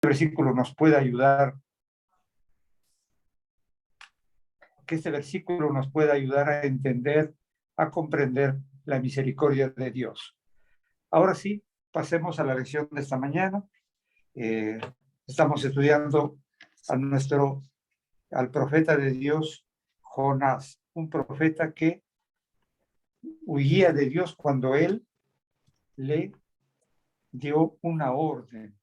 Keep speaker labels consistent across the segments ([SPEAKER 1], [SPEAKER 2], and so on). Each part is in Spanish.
[SPEAKER 1] versículo nos pueda ayudar, que este versículo nos pueda ayudar a entender, a comprender la misericordia de Dios. Ahora sí, pasemos a la lección de esta mañana. Estamos estudiando al profeta de Dios, Jonás, un profeta que huía de Dios cuando él le dio una orden.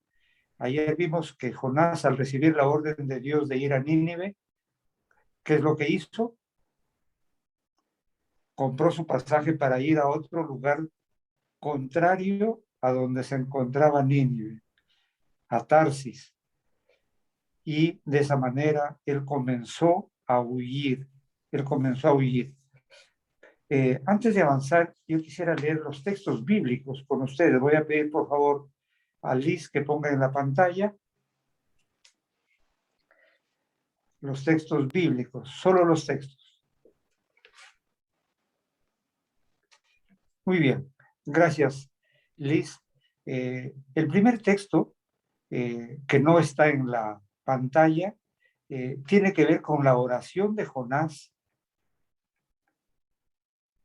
[SPEAKER 1] Ayer vimos que Jonás, al recibir la orden de Dios de ir a Nínive, ¿qué es lo que hizo? Compró su pasaje para ir a otro lugar contrario a donde se encontraba Nínive, a Tarsis. Y de esa manera él comenzó a huir. Antes de avanzar, yo quisiera leer los textos bíblicos con ustedes. Voy a pedir, por favor, a Liz que ponga en la pantalla los textos bíblicos, solo los textos. Muy bien, gracias, Liz. El primer texto, que no está en la pantalla, tiene que ver con la oración de Jonás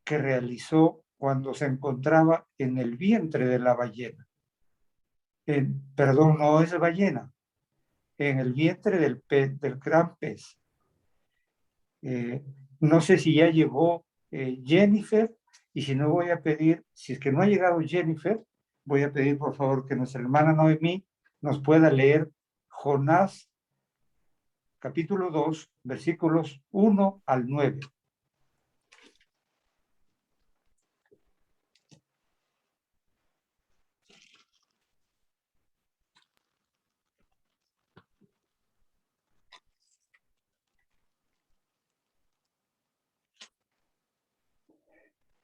[SPEAKER 1] que realizó cuando se encontraba en el vientre de la ballena. Perdón, no es ballena, en el vientre del gran pez. No sé si ya llegó Jennifer, y si no voy a pedir, si es que no ha llegado Jennifer, voy a pedir por favor que nuestra hermana Noemí nos pueda leer Jonás capítulo 2, versículos 1 al 9.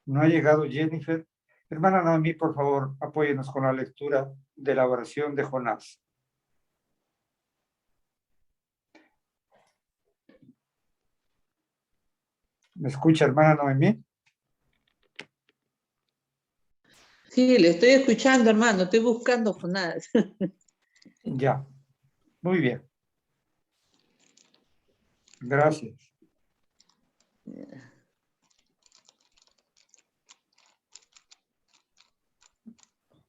[SPEAKER 1] No ha llegado Jennifer. Hermana Noemí, por favor, apóyenos con la lectura de la oración de Jonás. ¿Me escucha, hermana Noemí?
[SPEAKER 2] Sí, le estoy escuchando, hermano. Estoy buscando Jonás.
[SPEAKER 1] Ya, muy bien. Gracias.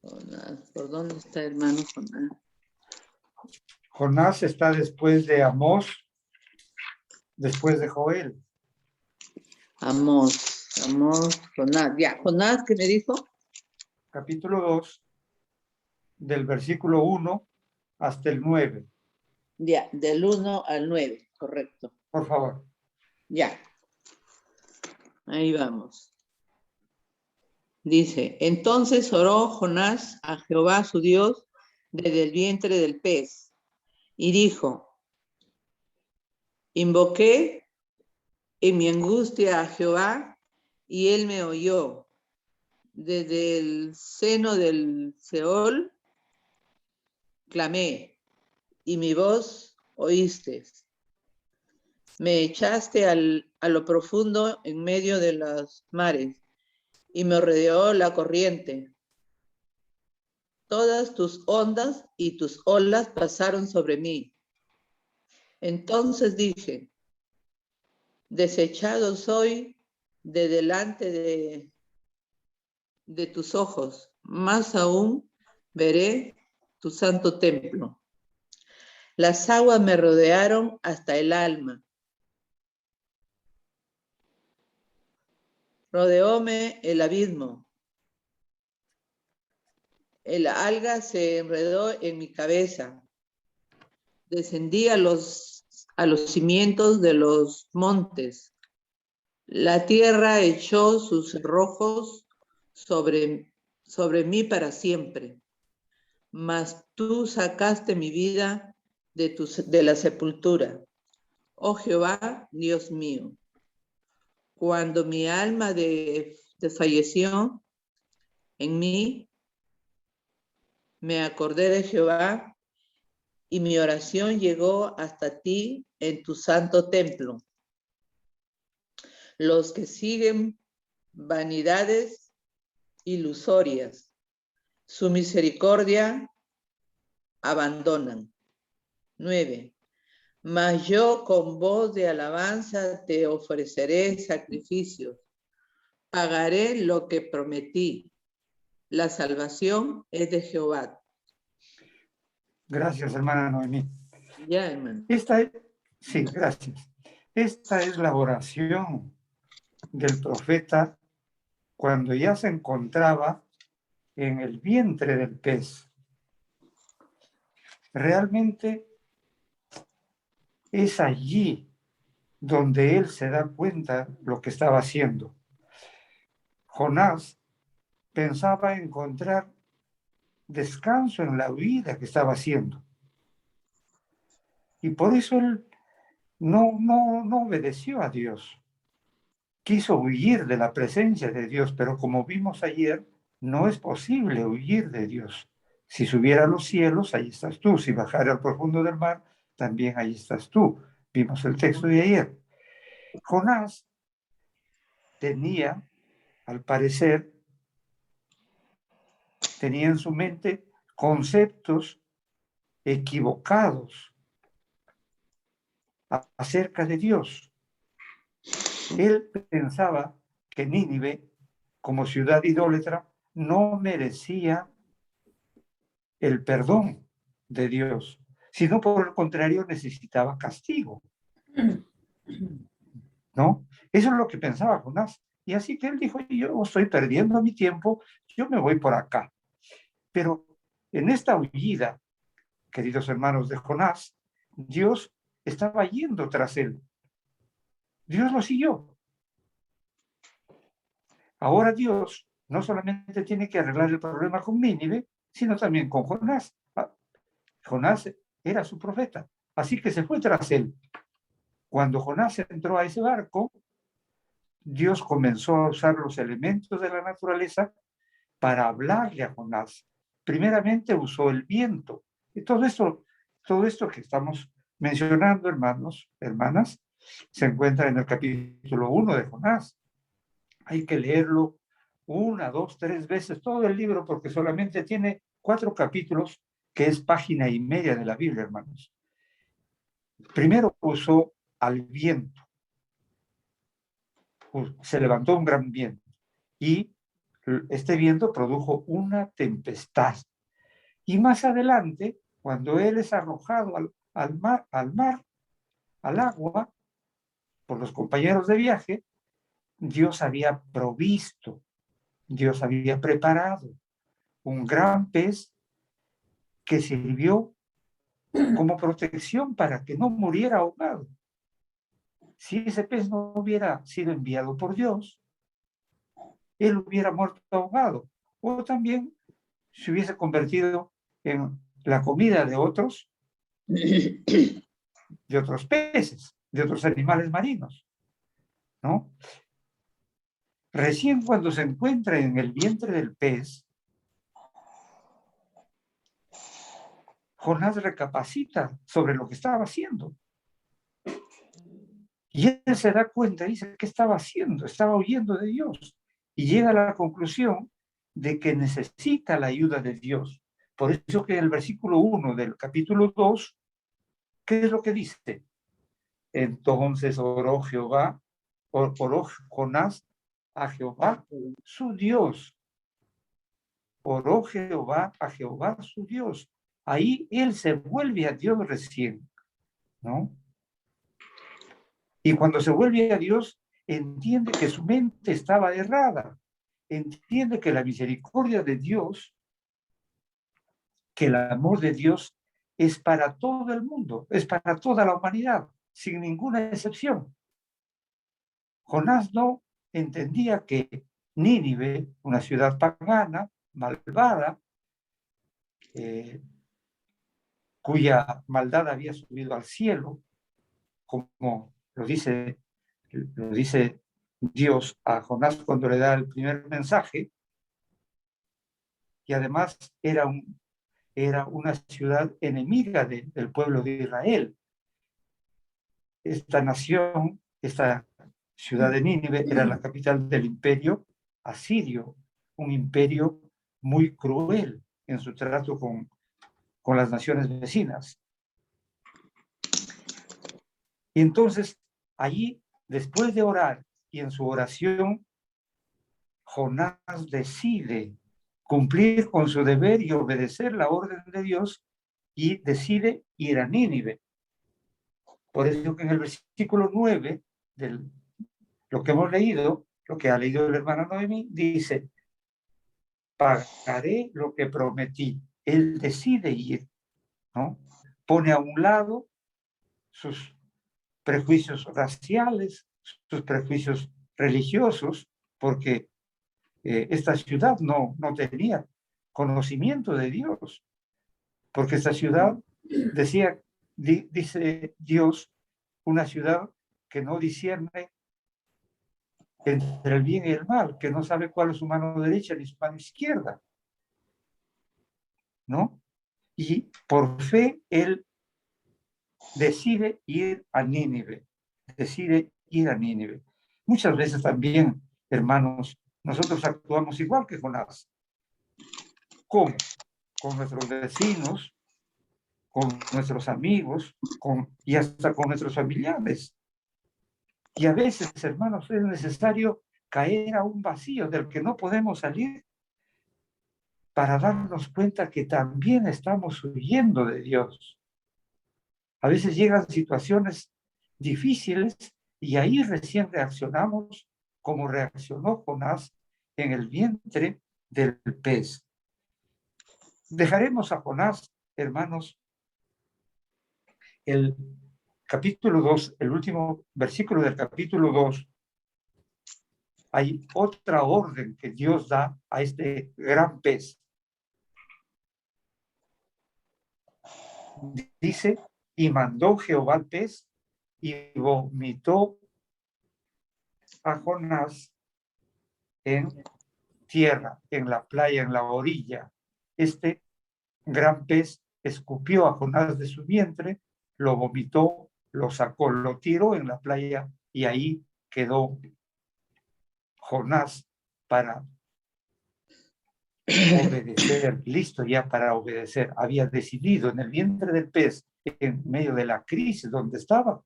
[SPEAKER 2] Jonás, ¿por dónde está, hermano Jonás?
[SPEAKER 1] Jonás está después de Amós, después de Joel.
[SPEAKER 2] Amós, Jonás. Ya, Jonás, ¿qué me dijo?
[SPEAKER 1] Capítulo 2, del versículo 1 hasta el 9.
[SPEAKER 2] Ya, del 1 al 9, correcto.
[SPEAKER 1] Por favor.
[SPEAKER 2] Ya. Ahí vamos. Dice, entonces oró Jonás a Jehová su Dios desde el vientre del pez y dijo, invoqué en mi angustia a Jehová y él me oyó. Desde el seno del Seol clamé y mi voz oíste. Me echaste a lo profundo en medio de los mares y me rodeó la corriente. Todas tus ondas y tus olas pasaron sobre mí. Entonces dije, desechado soy de delante de tus ojos, más aún veré tu santo templo. Las aguas me rodearon hasta el alma. Rodeóme el abismo. El alga se enredó en mi cabeza. Descendí a los cimientos de los montes. La tierra echó sus cerrojos sobre mí para siempre. Mas tú sacaste mi vida de la sepultura. Oh Jehová, Dios mío. Cuando mi alma desfalleció en mí, me acordé de Jehová y mi oración llegó hasta ti en tu santo templo. Los que siguen vanidades ilusorias, su misericordia abandonan. 9. Mas yo con voz de alabanza te ofreceré sacrificios. Pagaré lo que prometí. La salvación es de Jehová.
[SPEAKER 1] Gracias, hermana Noemí.
[SPEAKER 2] Ya, hermano.
[SPEAKER 1] Sí, gracias. Esta es la oración del profeta cuando ya se encontraba en el vientre del pez. Realmente es allí donde él se da cuenta lo que estaba haciendo. Jonás pensaba encontrar descanso en la vida que estaba haciendo. Y por eso él no obedeció a Dios. Quiso huir de la presencia de Dios, pero como vimos ayer, no es posible huir de Dios. Si subiera a los cielos, ahí estás tú. Si bajara al profundo del mar, también ahí estás tú. Vimos el texto de ayer. Jonás tenía, al parecer, tenía en su mente conceptos equivocados acerca de Dios. Él pensaba que Nínive, como ciudad idólatra, no merecía el perdón de Dios, sino por el contrario necesitaba castigo, ¿no? Eso es lo que pensaba Jonás. Y así que él dijo, yo estoy perdiendo mi tiempo, yo me voy por acá. Pero en esta huida, queridos hermanos de Jonás, Dios estaba yendo tras él. Dios lo siguió. Ahora Dios no solamente tiene que arreglar el problema con Nínive, sino también con Jonás. Jonás era su profeta, así que se fue tras él. Cuando Jonás entró a ese barco, Dios comenzó a usar los elementos de la naturaleza para hablarle a Jonás. Primeramente usó el viento. Y todo esto que estamos mencionando, hermanos, hermanas, se encuentra en el capítulo 1 de Jonás. Hay que leerlo 1, 2, 3 veces todo el libro porque solamente tiene 4 capítulos, que es página y media de la Biblia, hermanos. Primero usó al viento. Se levantó un gran viento y este viento produjo una tempestad. Y más adelante, cuando él es arrojado al mar, al agua, por los compañeros de viaje, Dios había provisto, Dios había preparado un gran pez que sirvió como protección para que no muriera ahogado. Si ese pez no hubiera sido enviado por Dios, él hubiera muerto ahogado. O también se hubiese convertido en la comida de otros peces, de otros animales marinos, ¿no? Recién cuando se encuentra en el vientre del pez, Jonás recapacita sobre lo que estaba haciendo. Y él se da cuenta y dice, ¿qué estaba haciendo? Estaba huyendo de Dios. Y llega a la conclusión de que necesita la ayuda de Dios. Por eso que en el versículo 1 del capítulo 2, ¿qué es lo que dice? Entonces oró Jonás a Jehová, su Dios. Oró Jehová a Jehová, su Dios. Ahí él se vuelve a Dios recién, ¿no? Y cuando se vuelve a Dios, entiende que su mente estaba errada. Entiende que la misericordia de Dios, que el amor de Dios es para todo el mundo, es para toda la humanidad, sin ninguna excepción. Jonás no entendía que Nínive, una ciudad pagana, malvada, cuya maldad había subido al cielo, como lo dice Dios a Jonás cuando le da el primer mensaje, y además era una ciudad enemiga del pueblo de Israel. Esta nación, esta ciudad de Nínive, era la capital del imperio asirio, un imperio muy cruel en su trato con las naciones vecinas. Y entonces, allí, después de orar y en su oración, Jonás decide cumplir con su deber y obedecer la orden de Dios y decide ir a Nínive. Por eso que en el versículo 9 de lo que hemos leído, lo que ha leído el hermano Noemí, dice, pagaré lo que prometí. Él decide ir, ¿no? Pone a un lado sus prejuicios raciales, sus prejuicios religiosos, porque esta ciudad no tenía conocimiento de Dios, porque esta ciudad decía, dice Dios, una ciudad que no discierne entre el bien y el mal, que no sabe cuál es su mano derecha ni su mano izquierda, ¿no? Y por fe él decide ir a Nínive, decide ir a Nínive. Muchas veces también, hermanos, nosotros actuamos igual que Jonás. ¿Cómo? Con nuestros vecinos, con nuestros amigos, y hasta con nuestros familiares. Y a veces, hermanos, es necesario caer a un vacío del que no podemos salir para darnos cuenta que también estamos huyendo de Dios. A veces llegan situaciones difíciles y ahí recién reaccionamos como reaccionó Jonás en el vientre del pez. Dejaremos a Jonás, hermanos, el capítulo 2, el último versículo del capítulo 2. Hay otra orden que Dios da a este gran pez. Dice, y mandó Jehová al pez y vomitó a Jonás en tierra, en la playa, en la orilla. Este gran pez escupió a Jonás de su vientre, lo vomitó, lo sacó, lo tiró en la playa y ahí quedó Jonás para obedecer, listo ya para obedecer. Había decidido en el vientre del pez, en medio de la crisis donde estaba,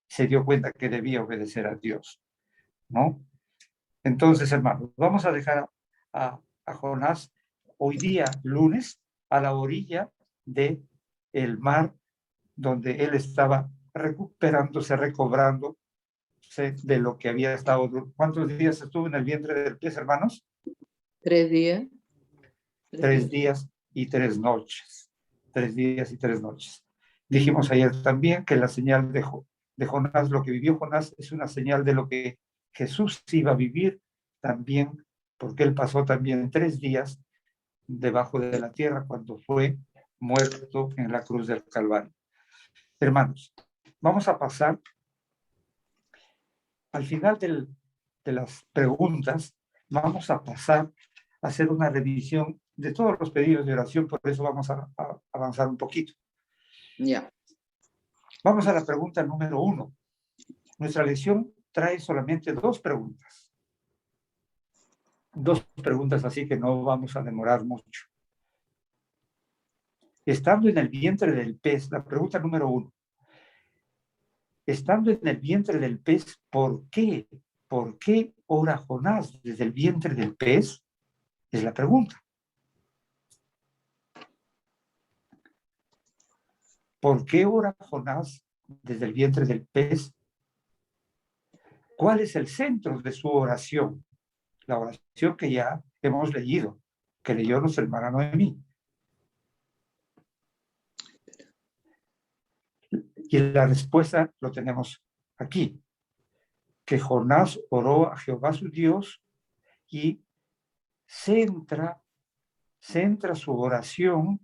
[SPEAKER 1] se dio cuenta que debía obedecer a Dios, ¿no? Entonces, hermanos, vamos a dejar a Jonás hoy día, lunes, a la orilla de el mar donde él estaba recuperándose, recobrándose de lo que había estado. ¿Cuántos días estuvo en el vientre del pez, hermanos?
[SPEAKER 2] 3 días.
[SPEAKER 1] 3 días y 3 noches. 3 días y 3 noches. Dijimos ayer también que la señal de Jonás, lo que vivió Jonás, es una señal de lo que Jesús iba a vivir también, porque él pasó también 3 días debajo de la tierra cuando fue muerto en la cruz del Calvario. Hermanos, vamos a pasar al final de las preguntas, vamos a pasar a hacer una revisión de todos los pedidos de oración, por eso vamos a avanzar un poquito.
[SPEAKER 2] Ya.
[SPEAKER 1] Vamos a la pregunta número 1. Nuestra lección trae solamente 2 preguntas. 2 preguntas, así que no vamos a demorar mucho. Estando en el vientre del pez, la pregunta número 1. Estando en el vientre del pez, ¿por qué? ¿Por qué ora Jonás desde el vientre del pez? Es la pregunta. ¿Por qué ora Jonás desde el vientre del pez? ¿Cuál es el centro de su oración? La oración que ya hemos leído, que leyó nuestra hermana Noemí. Y la respuesta lo tenemos aquí, que Jonás oró a Jehová su Dios y centra su oración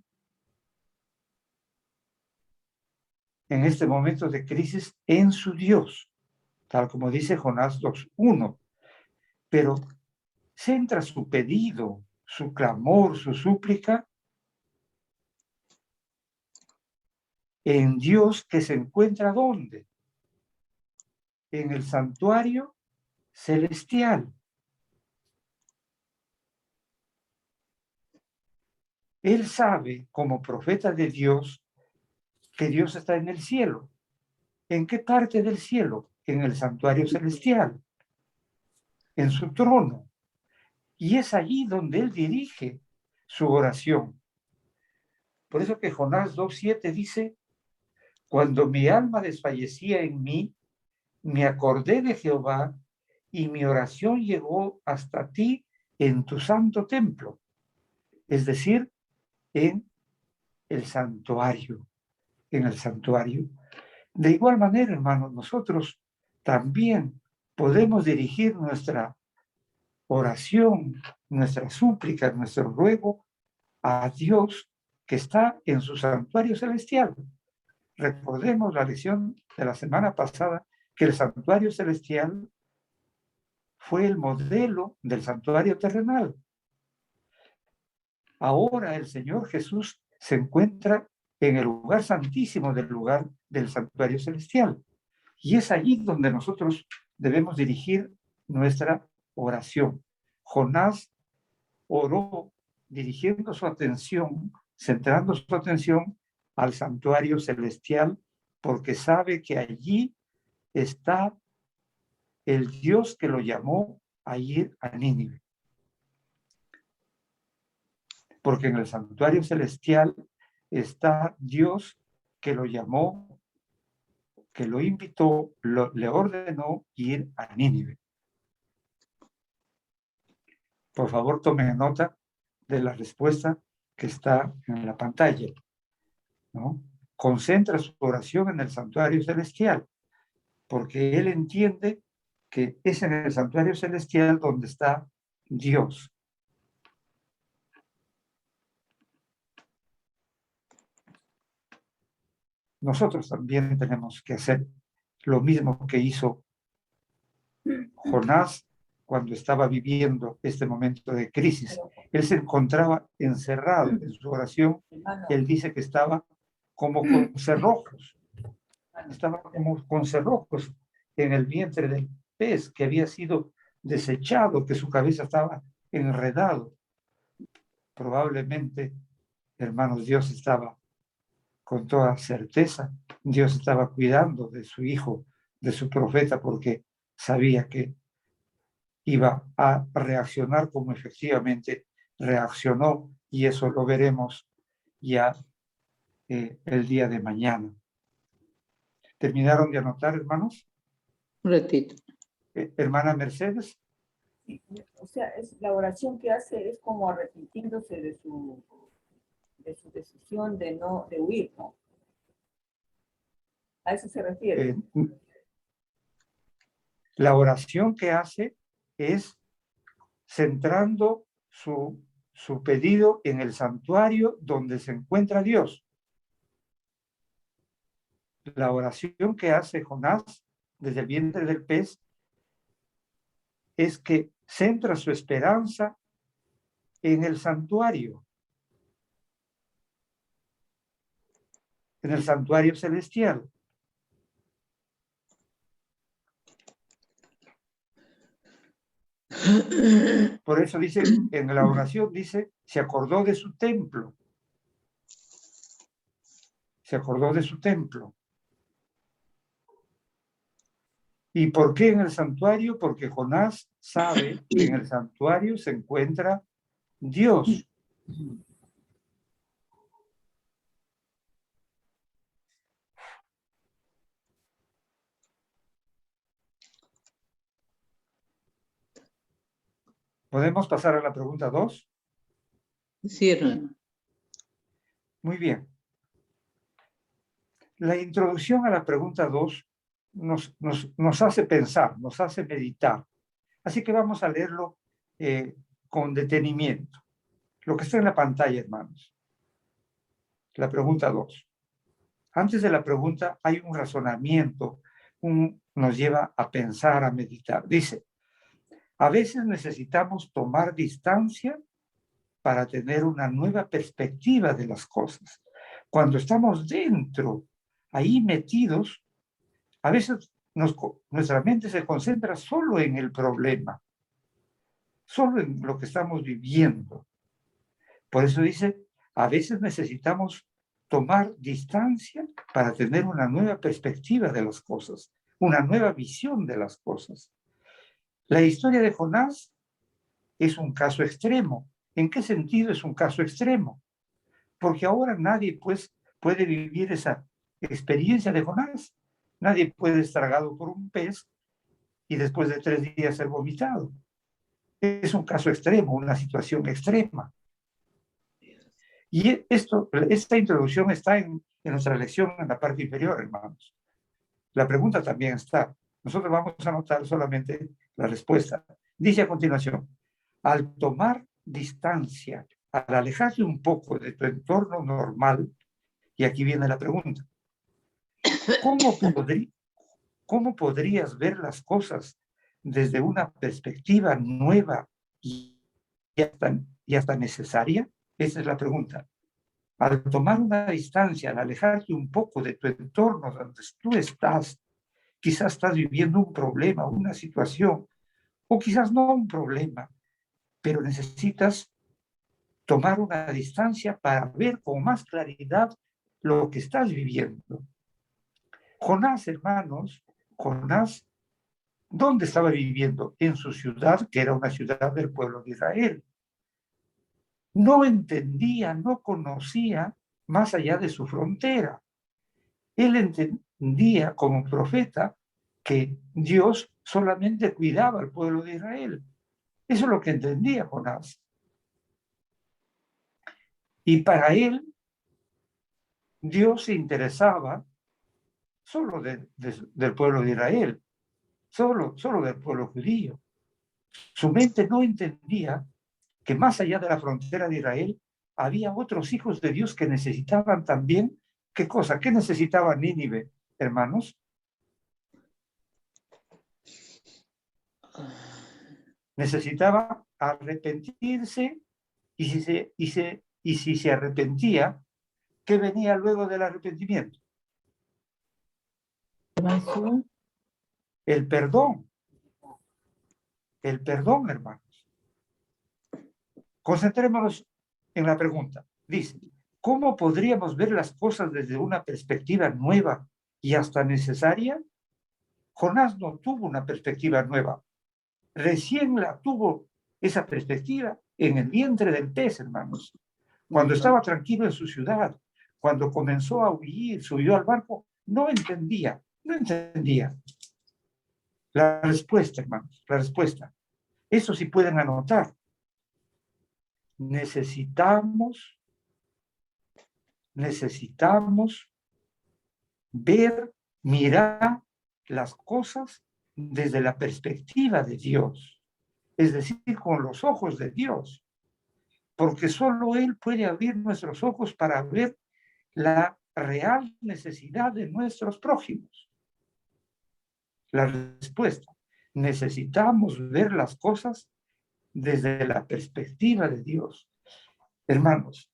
[SPEAKER 1] en este momento de crisis en su Dios, tal como dice Jonás 2:1, pero centra su pedido, su clamor, su súplica en Dios, que se encuentra ¿dónde? En el santuario celestial. Él sabe, como profeta de Dios, que Dios está en el cielo. ¿En qué parte del cielo? En el santuario celestial, en su trono. Y es allí donde él dirige su oración. Por eso que Jonás 2:7 dice, cuando mi alma desfallecía en mí, me acordé de Jehová y mi oración llegó hasta ti en tu santo templo, es decir, en el santuario, en el santuario. De igual manera, hermanos, nosotros también podemos dirigir nuestra oración, nuestra súplica, nuestro ruego a Dios que está en su santuario celestial. Recordemos la lección de la semana pasada, que el santuario celestial fue el modelo del santuario terrenal. Ahora el Señor Jesús se encuentra en el lugar santísimo del lugar del santuario celestial. Y es allí donde nosotros debemos dirigir nuestra oración. Jonás oró dirigiendo su atención, centrando su atención al santuario celestial, porque sabe que allí está el Dios que lo llamó a ir a Nínive. Porque en el santuario celestial está Dios que lo llamó, que lo invitó, le ordenó ir a Nínive. Por favor, tomen nota de la respuesta que está en la pantalla, ¿no? Concentra su oración en el santuario celestial, porque él entiende que es en el santuario celestial donde está Dios. Nosotros también tenemos que hacer lo mismo que hizo Jonás cuando estaba viviendo este momento de crisis. Él se encontraba encerrado en su oración. Él dice que estaba como con cerrojos. Estaba como con cerrojos en el vientre del pez que había sido desechado, que su cabeza estaba enredado. Probablemente, hermanos, Dios estaba con toda certeza, Dios estaba cuidando de su hijo, de su profeta, porque sabía que iba a reaccionar como efectivamente reaccionó, y eso lo veremos ya el día de mañana. ¿Terminaron de anotar, hermanos?
[SPEAKER 2] Un ratito.
[SPEAKER 1] Hermana Mercedes.
[SPEAKER 3] O sea, es, la oración que hace es como arrepintiéndose de su decisión de huir, ¿no? A eso se refiere.
[SPEAKER 1] La oración que hace es centrando su pedido en el santuario donde se encuentra Dios. La oración que hace Jonás desde el vientre del pez es que centra su esperanza en el santuario celestial. Por eso dice, en la oración dice, se acordó de su templo. Se acordó de su templo. ¿Y por qué en el santuario? Porque Jonás sabe que en el santuario se encuentra Dios. ¿Podemos pasar a la pregunta 2?
[SPEAKER 2] Sí, hermano.
[SPEAKER 1] Muy bien. La introducción a la pregunta 2 nos hace pensar, nos hace meditar. Así que vamos a leerlo con detenimiento. Lo que está en la pantalla, hermanos. La pregunta 2. Antes de la pregunta hay un razonamiento, nos lleva a pensar, a meditar. Dice, a veces necesitamos tomar distancia para tener una nueva perspectiva de las cosas. Cuando estamos dentro, ahí metidos, a veces nuestra mente se concentra solo en el problema, solo en lo que estamos viviendo. Por eso dice, a veces necesitamos tomar distancia para tener una nueva perspectiva de las cosas, una nueva visión de las cosas. La historia de Jonás es un caso extremo. ¿En qué sentido es un caso extremo? Porque ahora nadie pues, puede vivir esa experiencia de Jonás. Nadie puede ser tragado por un pez y después de 3 días ser vomitado. Es un caso extremo, una situación extrema. Y esta introducción está en nuestra lección en la parte inferior, hermanos. La pregunta también está. Nosotros vamos a anotar solamente la respuesta. Dice a continuación, al tomar distancia, al alejarte un poco de tu entorno normal, y aquí viene la pregunta, ¿cómo podrías ver las cosas desde una perspectiva nueva y hasta necesaria? Esa es la pregunta. Al tomar una distancia, al alejarte un poco de tu entorno donde tú estás, quizás estás viviendo un problema, una situación, o quizás no un problema, pero necesitas tomar una distancia para ver con más claridad lo que estás viviendo. Jonás, hermanos, Jonás, ¿dónde estaba viviendo? En su ciudad, que era una ciudad del pueblo de Israel. No entendía, no conocía más allá de su frontera. Él entendía como profeta que Dios solamente cuidaba al pueblo de Israel. Eso es lo que entendía Jonás. Y para él, Dios se interesaba solo del pueblo de Israel, solo del pueblo judío. Su mente no entendía que más allá de la frontera de Israel había otros hijos de Dios que necesitaban también, ¿qué cosa? ¿Qué necesitaba Nínive, hermanos? Necesitaba arrepentirse y si se arrepentía, ¿qué venía luego del arrepentimiento? El perdón. El perdón, hermanos. Concentrémonos en la pregunta. Dice, ¿cómo podríamos ver las cosas desde una perspectiva nueva y hasta necesaria? Jonás no tuvo una perspectiva nueva. Recién la tuvo esa perspectiva en el vientre del pez, hermanos. Cuando estaba tranquilo en su ciudad, cuando comenzó a huir, subió al barco, no entendía. La respuesta, hermanos, la respuesta. Eso sí pueden anotar. Necesitamos ver, mirar las cosas desde la perspectiva de Dios, es decir, con los ojos de Dios, porque solo Él puede abrir nuestros ojos para ver la real necesidad de nuestros prójimos. La respuesta, necesitamos ver las cosas desde la perspectiva de Dios. Hermanos,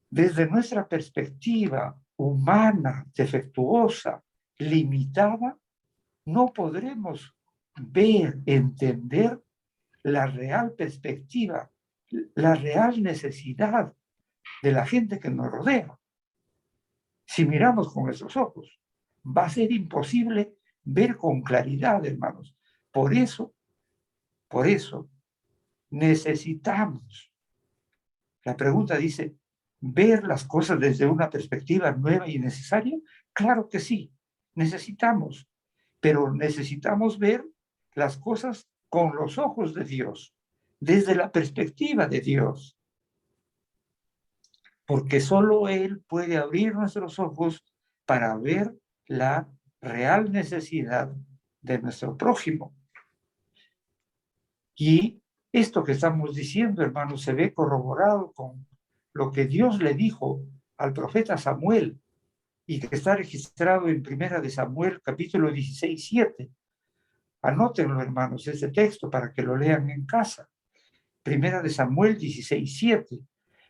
[SPEAKER 1] desde nuestra perspectiva humana, defectuosa, limitada, no podremos ver, entender la real perspectiva, la real necesidad de la gente que nos rodea. Si miramos con nuestros ojos, va a ser imposible ver con claridad, hermanos. Por eso, necesitamos. La pregunta dice, ¿ver las cosas desde una perspectiva nueva y necesaria? Claro que sí, necesitamos, pero necesitamos ver las cosas con los ojos de Dios, desde la perspectiva de Dios, porque solo Él puede abrir nuestros ojos para ver la real necesidad de nuestro prójimo. Y esto que estamos diciendo, hermanos, se ve corroborado con lo que Dios le dijo al profeta Samuel y que está registrado en Primera de Samuel, capítulo 16, 7. Anótenlo, hermanos, ese texto para que lo lean en casa. Primera de Samuel 16, 7.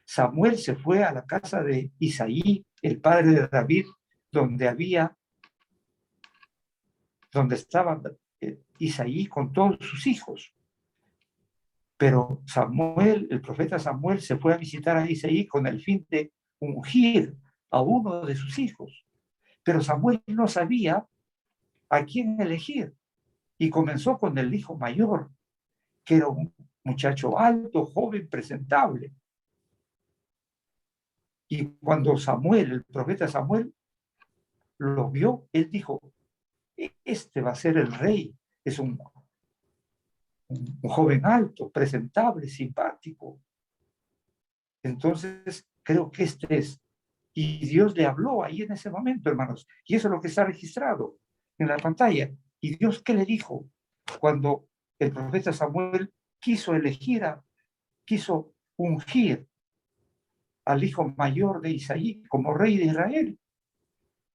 [SPEAKER 1] Samuel se fue a la casa de Isaí, el padre de David, donde estaba Isaí con todos sus hijos. Pero Samuel, el profeta Samuel, se fue a visitar a Isaí con el fin de ungir a uno de sus hijos. Pero Samuel no sabía a quién elegir y comenzó con el hijo mayor, que era un muchacho alto, joven, presentable. Y cuando Samuel, el profeta Samuel, lo vio, él dijo, este va a ser el rey. Es un joven alto, presentable, simpático. Entonces, creo que este es. Y Dios le habló ahí en ese momento, hermanos. Y eso es lo que está registrado en la pantalla. ¿Y Dios qué le dijo? Cuando el profeta Samuel quiso quiso ungir al hijo mayor de Isaí como rey de Israel.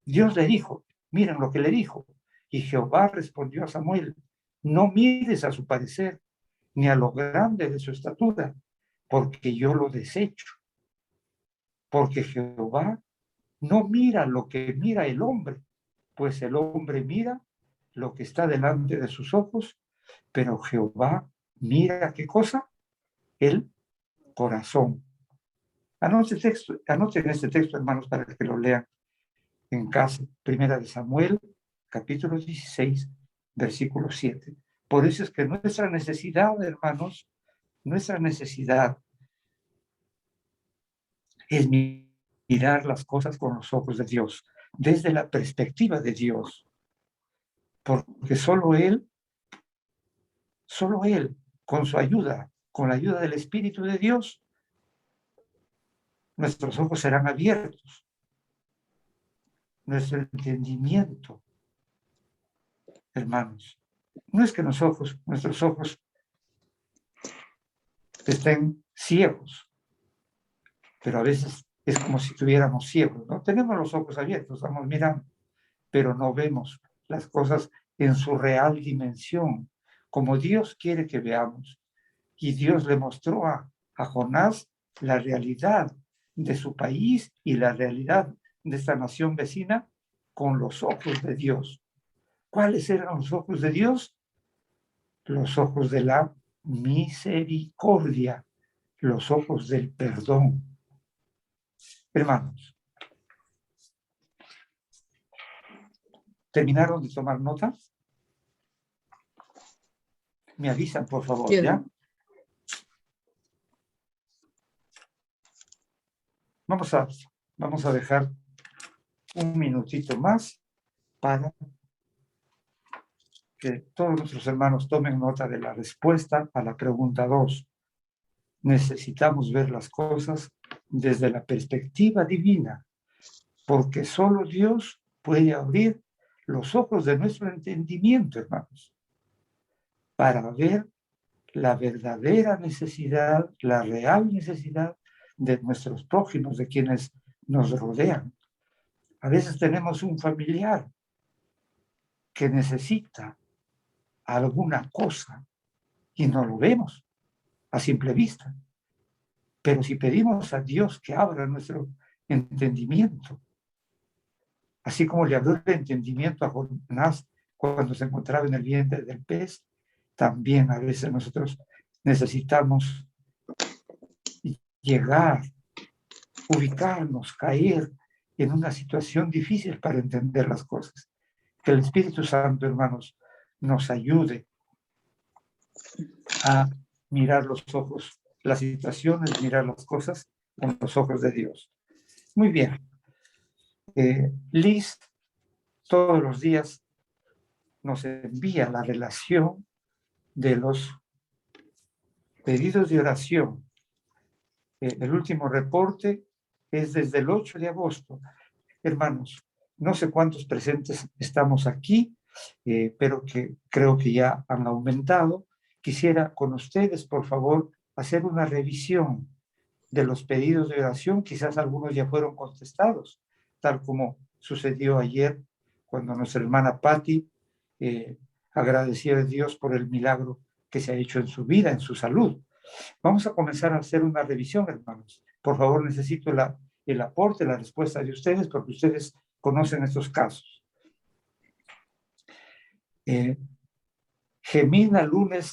[SPEAKER 1] Dios le dijo, miren lo que le dijo. Y Jehová respondió a Samuel, no mires a su parecer, ni a lo grande de su estatura, porque yo lo desecho. Porque Jehová no mira lo que mira el hombre, pues el hombre mira lo que está delante de sus ojos, pero Jehová mira ¿qué cosa? El corazón. Anoten este texto, hermanos, para que lo lean en casa. Primera de Samuel, capítulo 16, versículo 7. Por eso es que nuestra necesidad, hermanos, nuestra necesidad es mirar las cosas con los ojos de Dios, desde la perspectiva de Dios, porque solo Él, con su ayuda, con la ayuda del Espíritu de Dios, nuestros ojos serán abiertos, nuestro entendimiento, hermanos. No es que nuestros ojos estén ciegos, pero a veces es como si estuviéramos ciegos, ¿no? Tenemos los ojos abiertos, estamos mirando, pero no vemos las cosas en su real dimensión, como Dios quiere que veamos. Y Dios le mostró a Jonás la realidad de su país y la realidad de esta nación vecina con los ojos de Dios. ¿Cuáles eran los ojos de Dios? Los ojos de la misericordia, los ojos del perdón. Hermanos, ¿terminaron de tomar nota? Me avisan, por favor, ¿ya? Vamos a dejar un minutito más para que todos nuestros hermanos tomen nota de la respuesta a la pregunta 2. Necesitamos ver las cosas desde la perspectiva divina, porque solo Dios puede abrir los ojos de nuestro entendimiento, hermanos, para ver la verdadera necesidad, la real necesidad de nuestros prójimos, de quienes nos rodean. A veces tenemos un familiar que necesita alguna cosa y no lo vemos a simple vista. Pero si pedimos a Dios que abra nuestro entendimiento, así como le abrió el entendimiento a Jonás cuando se encontraba en el vientre del pez, también a veces nosotros necesitamos llegar, ubicarnos, caer en una situación difícil para entender las cosas. Que el Espíritu Santo, hermanos, nos ayude a mirar los ojos, las situaciones, mirar las cosas con los ojos de Dios. Muy bien. Liz todos los días nos envía la relación de los pedidos de oración. El último reporte es desde el 8 de agosto. Hermanos, no sé cuántos presentes estamos aquí, pero que creo que ya han aumentado. Quisiera con ustedes, por favor, hacer una revisión de los pedidos de oración. Quizás algunos ya fueron contestados, tal como sucedió ayer cuando nuestra hermana Patti agradeció a Dios por el milagro que se ha hecho en su vida, en su salud. Vamos a comenzar a hacer una revisión, hermanos. Por favor, necesito el aporte, la respuesta de ustedes, porque ustedes conocen estos casos. Gemina Lunes